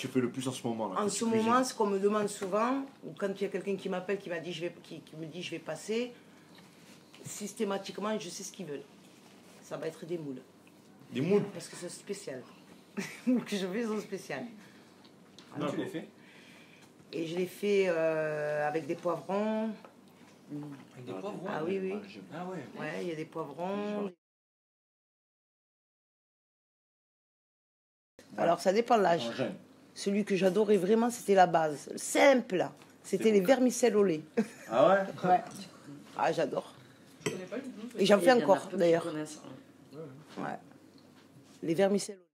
tu fais le plus en ce moment là? En ce moment, ce qu'on me demande souvent, ou quand il y a quelqu'un qui m'appelle, qui me dit je vais passer, systématiquement, je sais ce qu'ils veulent. Ça va être des moules. Des moules? Parce que c'est spécial. Les moules que je fais sont spéciales. Comment tu les fais? Et je les fais avec des poivrons. Avec des poivrons? Ah oui, oui. Ah ouais. Ouais, il y a des poivrons. Alors ça dépend de l'âge. Celui que j'adorais vraiment, c'était la base. Simple. C'était les vermicelles au lait. Ah ouais? Ouais. Ah, j'adore. Et j'en fais encore, d'ailleurs. Ouais. Les vermicelles au lait.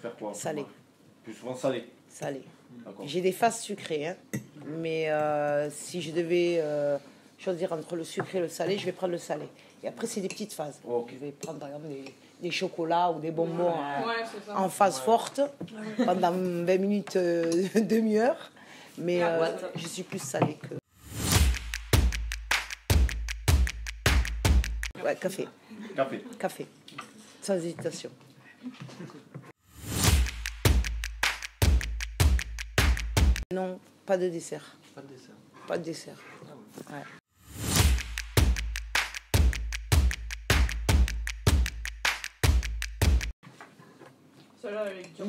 Faire quoi? Salé. Plus souvent salé. Salé. D'accord. J'ai des phases sucrées, hein. Mais si je devais choisir entre le sucré et le salé, je vais prendre le salé. Et après, c'est des petites phases. Ok. Je vais prendre par exemple des chocolats ou des bonbons en phase forte pendant 20 minutes, demi-heure. Mais je suis plus salée que... Ouais, café. Café. Café. Sans hésitation. Non, pas de dessert. Pas de dessert. Pas de dessert. Ouais.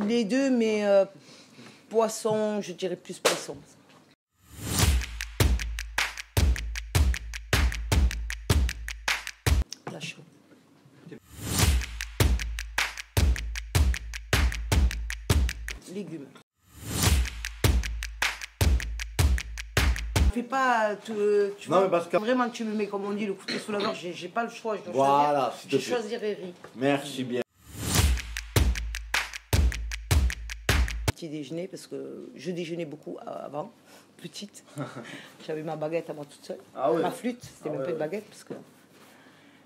Les deux, mais poisson, je dirais plus poisson. La chaud. Légumes. Fais pas, tu Non, mais parce que... vraiment tu me mets comme on dit le couteau sous la gorge, j'ai pas le choix, je dois Voilà, choisir. Je choisirais riz. Merci bien. Petit déjeuner parce que je déjeunais beaucoup avant, petite. J'avais ma baguette à moi toute seule. Ah ouais. Ma flûte, c'était même pas une baguette parce que.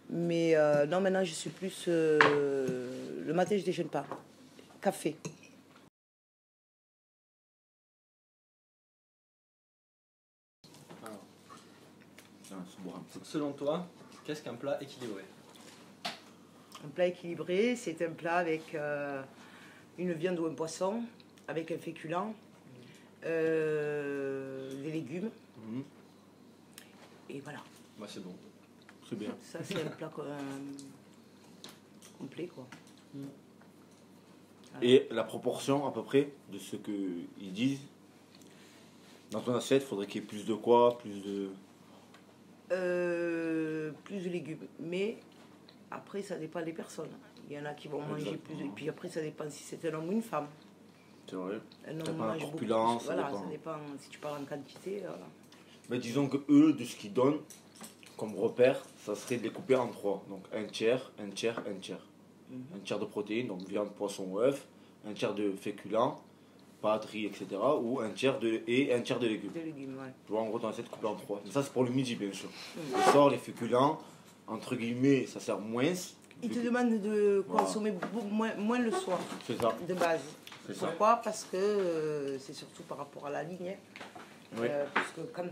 Mais non, maintenant je suis plus le matin je déjeune pas. Café. Selon toi, qu'est-ce qu'un plat équilibré? Un plat équilibré, c'est un plat avec une viande ou un poisson, avec un féculent, des légumes. Et voilà. Bah, c'est bon. C'est bien. Ça, c'est un plat complet, quoi. Et la proportion, à peu près, de ce qu'ils disent, dans ton assiette, il faudrait qu'il y ait plus de quoi? Plus de légumes. Mais après, ça dépend des personnes. Il y en a qui vont manger plus. Et puis après, ça dépend si c'est un homme ou une femme. C'est vrai. Un Ça homme dépend de la mange beaucoup corpulence, plus. Voilà, ça ça dépend. Si tu parles en quantité. Voilà. Mais disons que eux, de ce qu'ils donnent comme repère, ça serait de les couper en trois. Donc un tiers, un tiers, un tiers. Un tiers de protéines, donc viande, poisson ou œuf. Un tiers de féculents, pâtes, riz, etc. Ou un tiers de légumes. De légumes, ouais. Tu vois, en gros, ton assiette coupée en trois. Mais ça, c'est pour le midi, bien sûr. Le soir, les féculents, entre guillemets, ça sert moins. Ils te demandent de consommer moins le soir, C'est ça. de base. C'est ça. Pourquoi? Parce que c'est surtout par rapport à la ligne. Hein. Oui. Parce que quand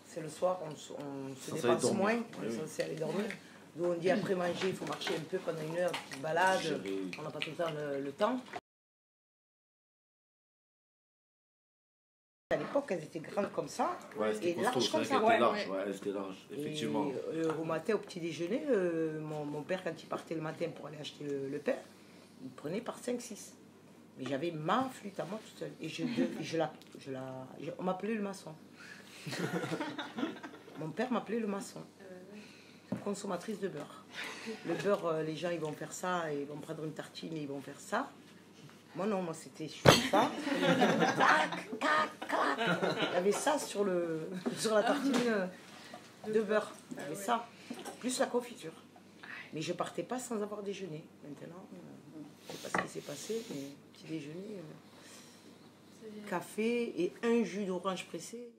c'est le soir, on se Censé dépense dormir. moins, Oui, on est oui. censé aller dormir. Donc on dit après manger, il faut marcher un peu pendant une heure, une petite balade, on n'a pas tout le temps le temps. À l'époque, elles étaient grandes comme ça, Ouais, c'était et costaud, larges c'est comme vrai ça. qu'elle était large. Ouais, elle était large, effectivement. Et au matin, au petit déjeuner, mon père, quand il partait le matin pour aller acheter le pain, il prenait par 5-6. Mais j'avais ma flûte à moi toute seule. Et on m'appelait le maçon. Mon père m'appelait le maçon. Consommatrice de beurre. Le beurre, les gens, ils vont faire ça, ils vont prendre une tartine et ils vont faire ça. Moi, non, moi, c'était ça. Clac, clac, clac. Il y avait ça sur la tartine de beurre. Il y avait ça. Plus la confiture. Mais je partais pas sans avoir déjeuné. Maintenant, je ne sais pas ce qui s'est passé, mais petit déjeuner, café et un jus d'orange pressé.